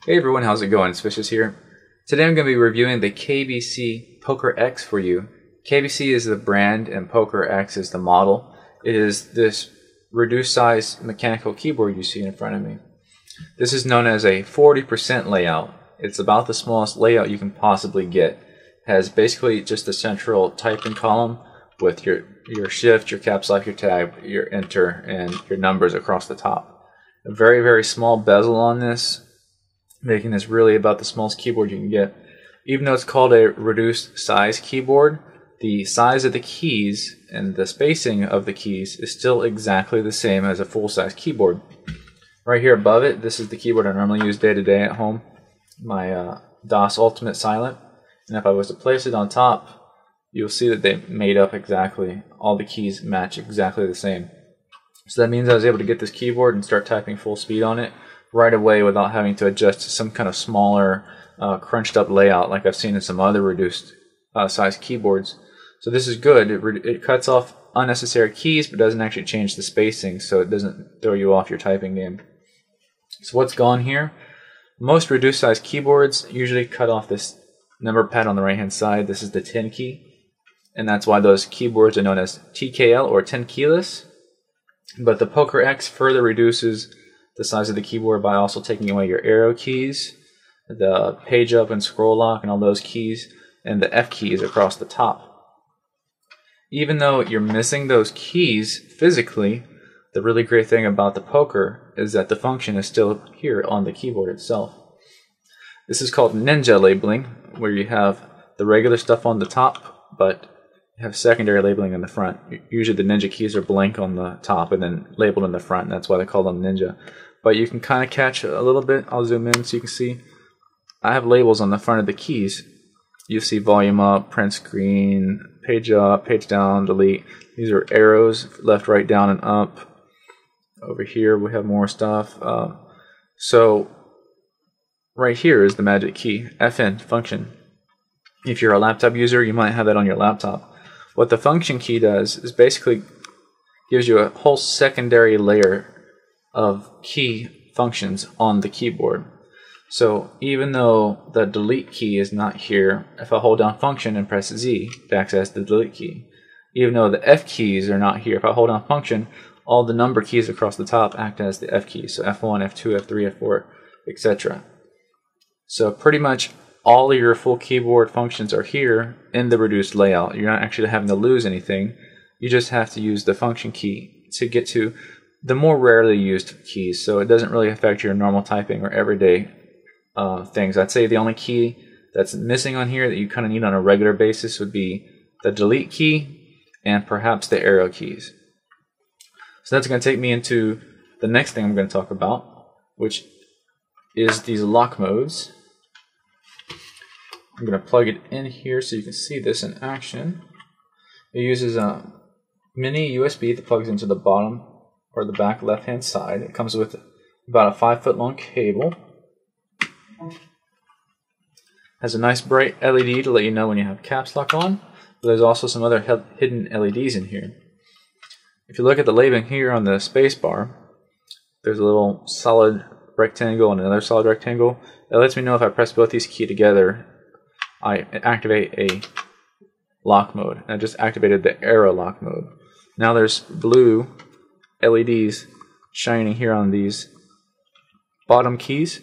Hey everyone, how's it going? It's Vicious here. Today I'm going to be reviewing the KBC Poker X for you. KBC is the brand and Poker X is the model. It is this reduced size mechanical keyboard you see in front of me. This is known as a 40% layout. It's about the smallest layout you can possibly get. It has basically just a central typing column with your shift, your caps lock, your tab, your enter, and your numbers across the top. A very, very small bezel on this, making this really about the smallest keyboard you can get. Even though it's called a reduced size keyboard, the size of the keys and the spacing of the keys is still exactly the same as a full-size keyboard. Right here above it, this is the keyboard I normally use day to day at home, my DOS Ultimate Silent. And if I was to place it on top, you'll see that they made up exactly. All the keys match exactly the same. So that means I was able to get this keyboard and start typing full speed on it right away without having to adjust to some kind of smaller, crunched up layout like I've seen in some other reduced size keyboards. So this is good. It cuts off unnecessary keys but doesn't actually change the spacing, so it doesn't throw you off your typing game. So what's gone here? Most reduced size keyboards usually cut off this number pad on the right hand side. This is the 10 key, and that's why those keyboards are known as TKL or 10 keyless. But the Poker X further reduces the size of the keyboard by also taking away your arrow keys, the page up and scroll lock and all those keys, and the F keys across the top. Even though you're missing those keys physically, the really great thing about the Poker is that the function is still here on the keyboard itself. This is called ninja labeling, where you have the regular stuff on the top, but you have secondary labeling in the front. Usually the ninja keys are blank on the top and then labeled in the front, and that's why they call them ninja. But you can kind of catch a little bit. I'll zoom in so you can see. I have labels on the front of the keys. You see volume up, print screen, page up, page down, delete. These are arrows, left, right, down, and up. Over here we have more stuff. So right here is the magic key, FN, function. If you're a laptop user, you might have that on your laptop. What the function key does is basically gives you a whole secondary layer of key functions on the keyboard. So even though the delete key is not here, if I hold down function and press Z to access the delete key, even though the F keys are not here, if I hold down function, all the number keys across the top act as the F keys. So F1, F2, F3, F4, etc. So pretty much all of your full keyboard functions are here in the reduced layout. You're not actually having to lose anything. You just have to use the function key to get to the more rarely used keys. So it doesn't really affect your normal typing or everyday things. I'd say the only key that's missing on here that you kind of need on a regular basis would be the delete key and perhaps the arrow keys. So that's going to take me into the next thing I'm going to talk about, which is these lock modes. I'm going to plug it in here so you can see this in action. It uses a mini USB that plugs into the bottom or the back left hand side. It comes with about a 5-foot long cable. Has a nice bright LED to let you know when you have caps lock on, but there's also some other hidden LEDs in here. If you look at the labeling here on the space bar, there's a little solid rectangle and another solid rectangle. It lets me know if I press both these keys together, I activate a lock mode. I just activated the Airlock Mode. Now there's blue LEDs shining here on these bottom keys,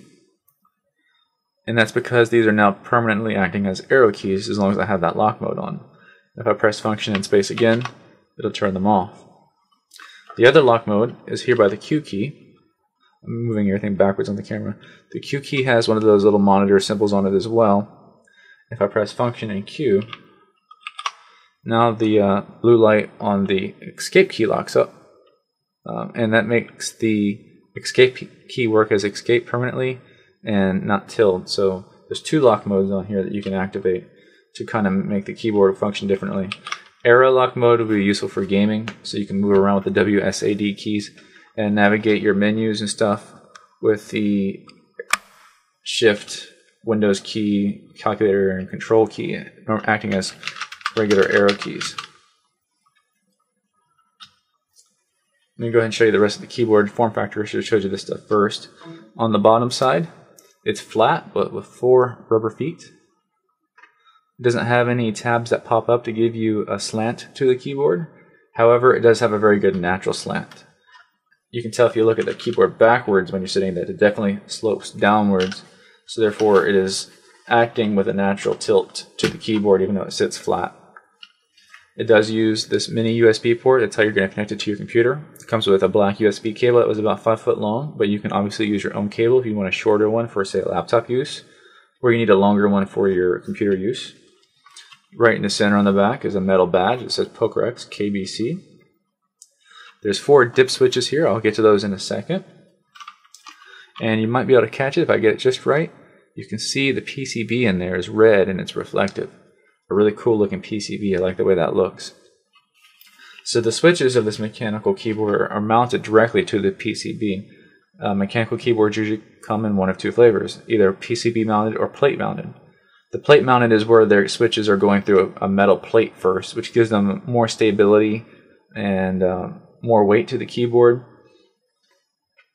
and that's because these are now permanently acting as arrow keys as long as I have that lock mode on. If I press function and space again, it'll turn them off. The other lock mode is here by the Q key. I'm moving everything backwards on the camera. The Q key has one of those little monitor symbols on it as well. If I press function and Q, now the blue light on the escape key locks up. And that makes the escape key work as escape permanently and not tilde. So there's two lock modes on here that you can activate to kind of make the keyboard function differently. Airlock mode will be useful for gaming, so you can move around with the WSAD keys and navigate your menus and stuff with the shift, Windows key, calculator, and control key acting as regular arrow keys. Let me go ahead and show you the rest of the keyboard. Form factor should have showed you this stuff first. On the bottom side, It's flat, but with 4 rubber feet. It doesn't have any tabs that pop up to give you a slant to the keyboard. However, it does have a very good natural slant. You can tell if you look at the keyboard backwards when you're sitting that it definitely slopes downwards. So therefore it is acting with a natural tilt to the keyboard even though it sits flat. It does use this mini USB port. That's how you're going to connect it to your computer. It comes with a black USB cable that was about 5 foot long, but you can obviously use your own cable if you want a shorter one for, say, laptop use, or you need a longer one for your computer use. Right in the center on the back is a metal badge. It says Poker X KBC. There's 4 dip switches here. I'll get to those in a second. And you might be able to catch it if I get it just right. You can see the PCB in there is red and it's reflective. A really cool looking PCB. I like the way that looks. So the switches of this mechanical keyboard are mounted directly to the PCB. Mechanical keyboards usually come in one of 2 flavors, either PCB mounted or plate mounted. The plate mounted is where their switches are going through a metal plate first, which gives them more stability and more weight to the keyboard.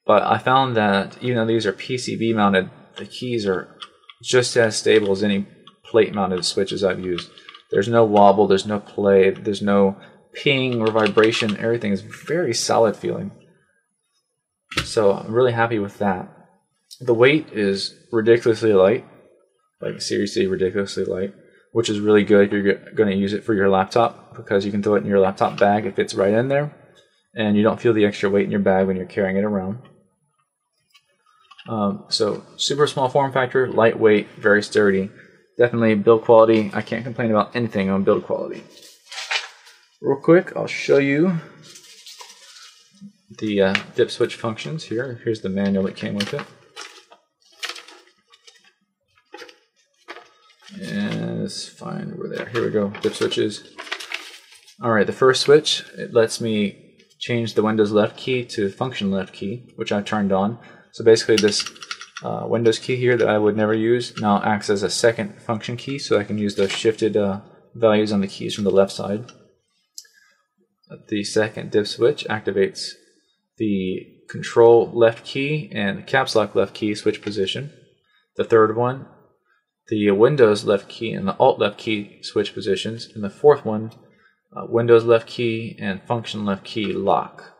But I found that even though these are PCB mounted, the keys are just as stable as any plate mounted switches I've used. There's no wobble, there's no play, there's no ping or vibration. Everything is very solid feeling. So I'm really happy with that. The weight is ridiculously light, like seriously ridiculously light, which is really good if you're going to use it for your laptop, because you can throw it in your laptop bag. It fits right in there, and you don't feel the extra weight in your bag when you're carrying it around. So super small form factor, lightweight, very sturdy. Definitely build quality. I can't complain about anything on build quality. Real quick, I'll show you the dip switch functions here. Here's the manual that came with it. And let's find where they are. Here we go, dip switches. Alright, the first switch, it lets me change the Windows left key to function left key, which I've turned on. So basically this Windows key here that I would never use now acts as a second function key, so I can use those shifted values on the keys from the left side. The second dip switch activates the control left key and the caps lock left key switch position. The third one, the Windows left key and the Alt left key switch positions. And the fourth one, Windows left key and function left key lock.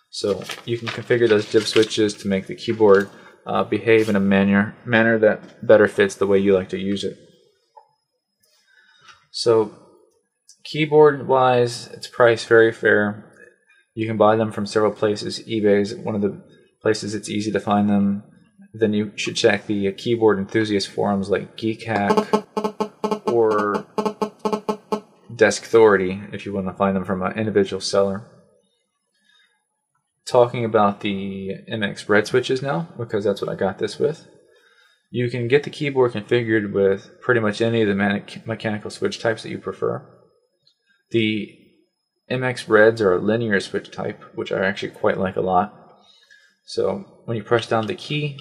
So you can configure those dip switches to make the keyboard behave in a manner that better fits the way you like to use it. So keyboard wise, it's priced very fair. You can buy them from several places. eBay is one of the places it's easy to find them. Then you should check the keyboard enthusiast forums like GeekHack or Deskthority if you want to find them from an individual seller. Talking about the MX red switches now, because that's what I got this with. You can get the keyboard configured with pretty much any of the mechanical switch types that you prefer. The MX reds are a linear switch type, which I actually quite like a lot. So when you press down the key,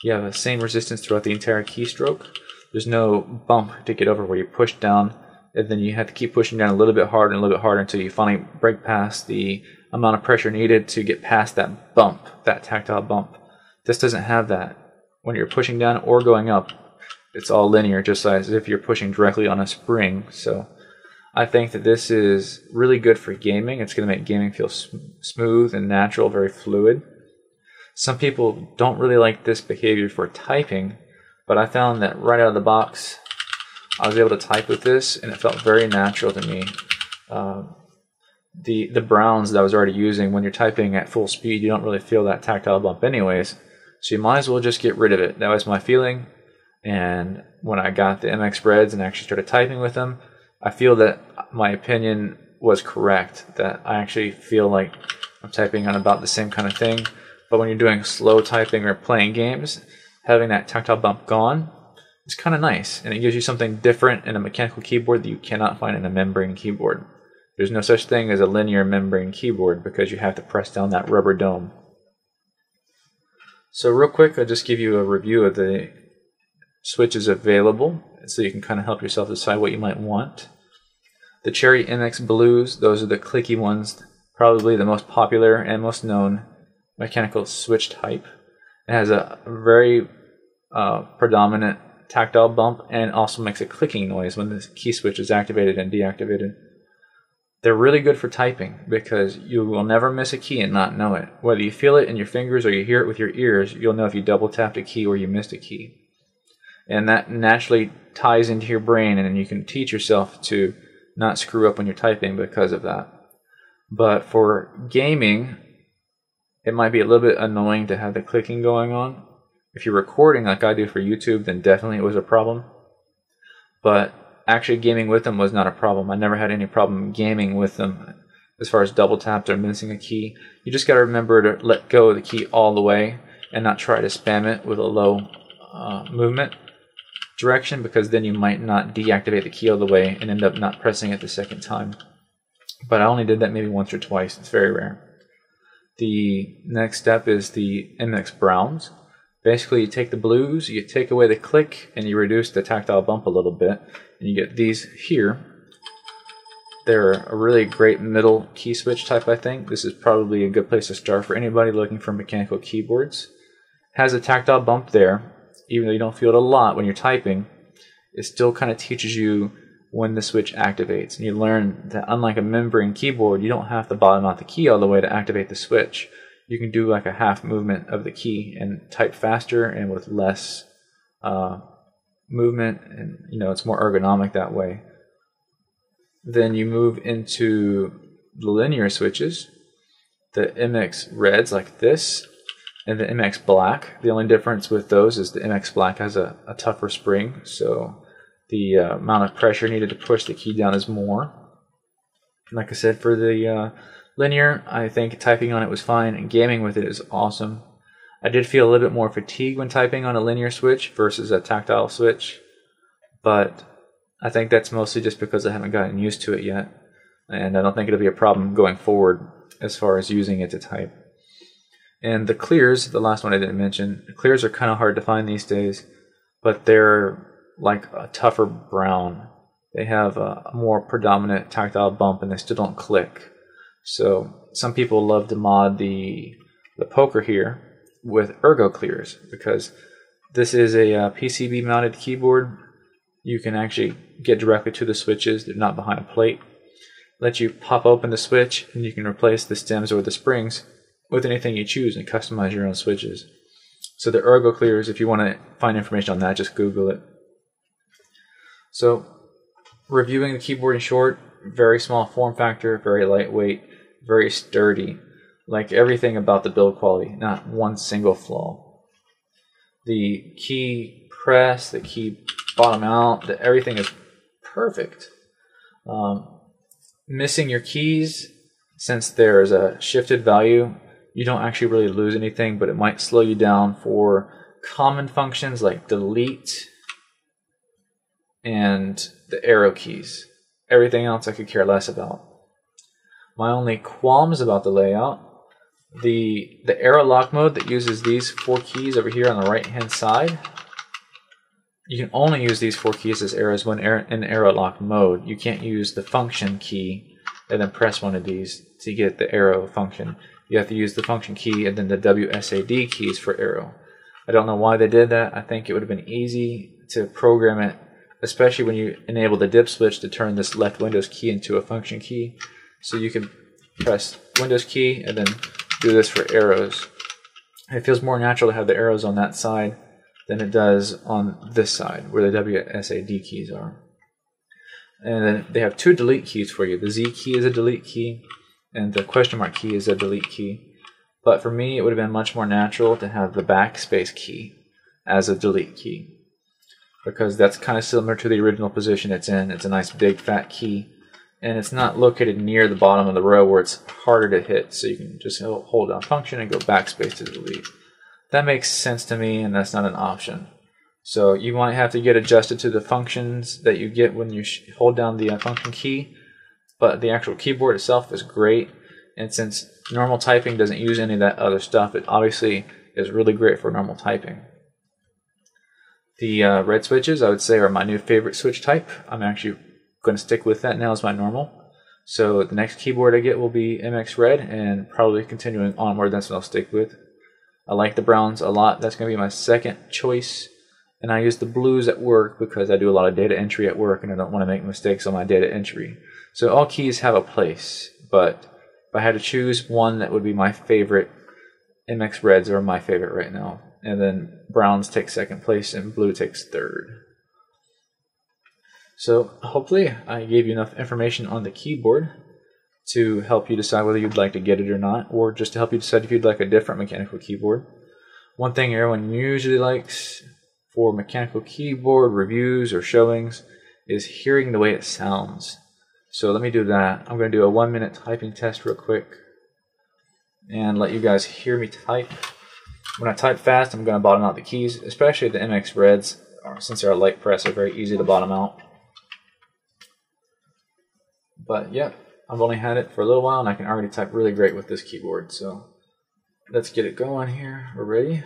you have the same resistance throughout the entire keystroke. There's no bump to get over where you push down, and then you have to keep pushing down a little bit harder and a little bit harder until you finally break past the amount of pressure needed to get past that bump, that tactile bump. This doesn't have that. When you're pushing down or going up, it's all linear, just as if you're pushing directly on a spring. So I think that this is really good for gaming. It's going to make gaming feel smooth and natural, very fluid. Some people don't really like this behavior for typing, but I found that right out of the box, I was able to type with this, and it felt very natural to me. The browns that I was already using, when you're typing at full speed, you don't really feel that tactile bump anyways, so you might as well just get rid of it. That was my feeling, and when I got the MX Reds and actually started typing with them, I feel that my opinion was correct, that I actually feel like I'm typing on about the same kind of thing. But when you're doing slow typing or playing games, having that tactile bump gone is kind of nice, and it gives you something different in a mechanical keyboard that you cannot find in a membrane keyboard. There's no such thing as a linear membrane keyboard because you have to press down that rubber dome. So real quick, I'll just give you a review of the switches available so you can kind of help yourself decide what you might want. The Cherry MX Blues, those are the clicky ones, probably the most popular and most known mechanical switch type. It has a very predominant tactile bump, and also makes a clicking noise when the key switch is activated and deactivated. They're really good for typing because you will never miss a key and not know it. Whether you feel it in your fingers or you hear it with your ears, you'll know if you double tapped a key or you missed a key. And that naturally ties into your brain, and you can teach yourself to not screw up when you're typing because of that. But for gaming, it might be a little bit annoying to have the clicking going on. If you're recording like I do for YouTube, then definitely it was a problem. But actually gaming with them was not a problem. I never had any problem gaming with them as far as double tapped or missing a key. You just got to remember to let go of the key all the way and not try to spam it with a low movement direction, because then you might not deactivate the key all the way and end up not pressing it the second time. But I only did that maybe once or twice. It's very rare. The next step is the MX Browns. Basically, you take the blues, you take away the click, and you reduce the tactile bump a little bit, and you get these here. They're a really great middle key switch type, I think. This is probably a good place to start for anybody looking for mechanical keyboards. Has a tactile bump there. Even though you don't feel it a lot when you're typing, it still kind of teaches you when the switch activates. And you learn that unlike a membrane keyboard, you don't have to bottom out the key all the way to activate the switch. You can do like a half movement of the key and type faster and with less movement, and it's more ergonomic that way. Then you move into the linear switches, the MX Reds like this, and the MX Black. The only difference with those is the MX Black has a tougher spring, so the amount of pressure needed to push the key down is more. Like I said, for the linear, I think typing on it was fine, and gaming with it is awesome. I did feel a little bit more fatigue when typing on a linear switch versus a tactile switch, but I think that's mostly just because I haven't gotten used to it yet, and I don't think it'll be a problem going forward as far as using it to type. And the clears, the last one I didn't mention, the clears are kind of hard to find these days, but they're like a tougher brown. They have a more predominant tactile bump, and they still don't click. So some people love to mod the poker here with ergo clears, because this is a PCB mounted keyboard. You can actually get directly to the switches. They're not behind a plate. Let you pop open the switch, and you can replace the stems or the springs with anything you choose and customize your own switches. So the ergo clears, if you want to find information on that, just Google it. So reviewing the keyboard in short, very small form factor, very lightweight, very sturdy. Like everything about the build quality, not one single flaw. The key press, the key bottom out, everything is perfect. Missing your keys, since there's a shifted value, you don't actually really lose anything, but it might slow you down for common functions like delete and the arrow keys. Everything else I could care less about. My only qualms about the layout, the Airlock Mode that uses these 4 keys over here on the right hand side, you can only use these 4 keys as arrows when in Airlock Mode. You can't use the function key and then press one of these to get the arrow function. You have to use the function key and then the WSAD keys for arrow. I don't know why they did that. I think it would have been easy to program it, especially when you enable the dip switch, to turn this left Windows key into a function key. So you can press Windows key and then do this for arrows. It feels more natural to have the arrows on that side than it does on this side where the WSAD keys are. And then they have 2 delete keys for you. The Z key is a delete key and the question mark key is a delete key. But for me, it would have been much more natural to have the backspace key as a delete key, because that's kind of similar to the original position it's in. It's a nice big fat key, and it's not located near the bottom of the row where it's harder to hit, so you can just hold down function and go backspace to delete. That makes sense to me, and that's not an option. So you might have to get adjusted to the functions that you get when you hold down the function key, but the actual keyboard itself is great, and since normal typing doesn't use any of that other stuff, it obviously is really great for normal typing. The red switches, I would say, are my new favorite switch type. I'm actually going to stick with that now as my normal. So the next keyboard I get will be MX Red, and probably continuing onward, that's what I'll stick with. I like the browns a lot. That's going to be my second choice And I use the blues at work because I do a lot of data entry at work and I don't want to make mistakes on my data entry. So all keys have a place, but if I had to choose one, that would be my favorite. MX reds are my favorite right now. And then browns take second place and blue takes third. So hopefully I gave you enough information on the keyboard to help you decide whether you'd like to get it or not, or just to help you decide if you'd like a different mechanical keyboard. One thing everyone usually likes for mechanical keyboard reviews or showings is hearing the way it sounds. So let me do that. I'm going to do a 1-minute typing test real quick and let you guys hear me type. When I type fast, I'm going to bottom out the keys, especially the MX Reds, since they're a light press, they're very easy to bottom out. But yeah, I've only had it for a little while and I can already type really great with this keyboard. So let's get it going here. We're ready.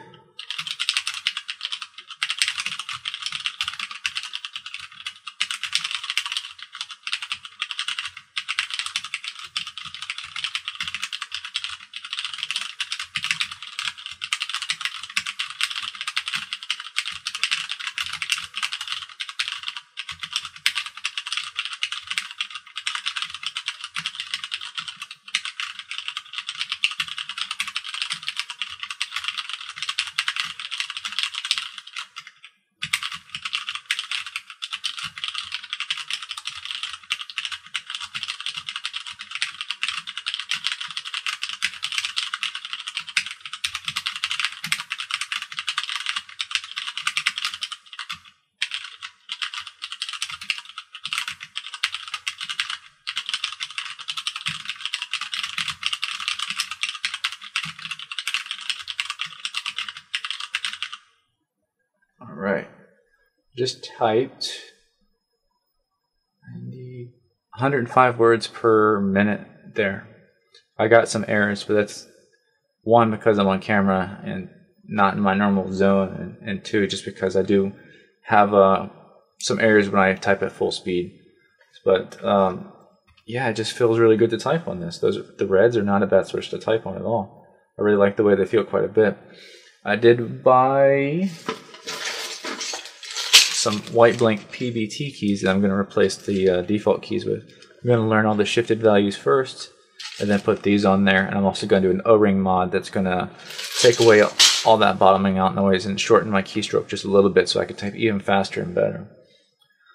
Alright, just typed 105 words per minute there. I got some errors, but that's one, because I'm on camera and not in my normal zone, and two, just because I do have some errors when I type at full speed. But yeah, it just feels really good to type on this. The reds are not a bad switch to type on at all. I really like the way they feel quite a bit. I did buy some white blank PBT keys that I'm going to replace the default keys with. I'm going to learn all the shifted values first and then put these on there, and I'm also going to do an O-ring mod that's going to take away all that bottoming out noise and shorten my keystroke just a little bit so I can type even faster and better.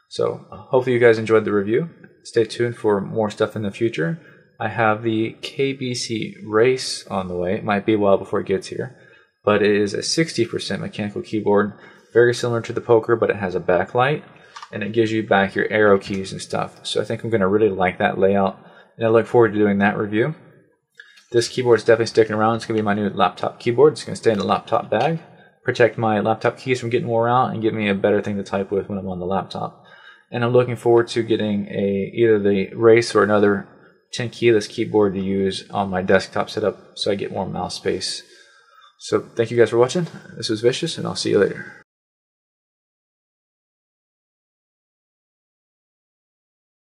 So hopefully you guys enjoyed the review. Stay tuned for more stuff in the future. I have the KBC Race on the way. It might be a while before it gets here, but it is a 60% mechanical keyboard. Very similar to the poker, but it has a backlight and it gives you back your arrow keys and stuff. So I think I'm going to really like that layout, and I look forward to doing that review. This keyboard is definitely sticking around. It's going to be my new laptop keyboard. It's going to stay in the laptop bag, protect my laptop keys from getting wore out, and give me a better thing to type with when I'm on the laptop. And I'm looking forward to getting either the Race or another 10 keyless keyboard to use on my desktop setup so I get more mouse space. So thank you guys for watching. This was Vicious, and I'll see you later.